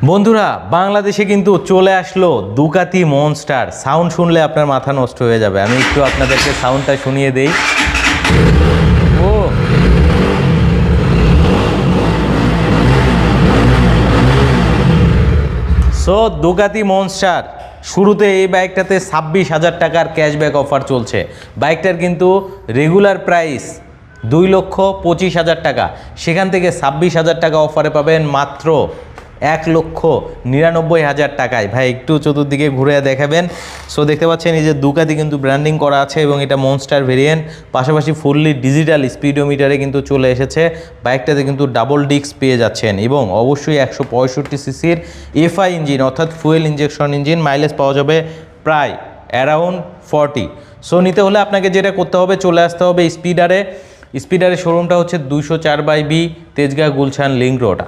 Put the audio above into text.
বন্ধুরা বাংলাদেশে কিন্তু চলে আসলো দুকাতি মনস্টার। সাউন্ড শুনলে আপনার মাথা নষ্ট হয়ে যাবে। আমি একটু আপনাদেরকে সাউন্ডটা শুনিয়ে দেই। ও সো দুকাতি মনস্টার, শুরুতে এই বাইকটাতে 26,000 টাকার ক্যাশব্যাক অফার চলছে। বাইকটার কিন্তু রেগুলার প্রাইস 2,25,000 টাকা, সেখান থেকে 26,000 টাকা অফারে পাবেন মাত্র 1,99,000 টাকায়। ভাই একটু চতুর্দিকে ঘুরে দেখাবেন। সো দেখতে পাচ্ছেন এই যে দুকাতি কিন্তু ব্র্যান্ডিং করা আছে এবং এটা মনস্টার ভেরিয়েন্ট, পাশাপাশি ফুললি ডিজিটাল স্পিডোমিটারে কিন্তু চলে এসেছে। বাইকটাতে কিন্তু ডাবল ডিস্ক পেয়ে যাচ্ছেন এবং অবশ্যই 165 সিসির এফআই ইঞ্জিন অর্থাৎ ফুয়েল ইঞ্জেকশন ইঞ্জিন। মাইলেজ পাওয়া যাবে প্রায় অ্যারাউন্ড 40। সো নিতে হলে আপনাকে যেটা করতে হবে, চলে আসতে হবে স্পিডারে। স্পিডারের শোরুমটা হচ্ছে 204/B, Tejgaon Gulshan link road.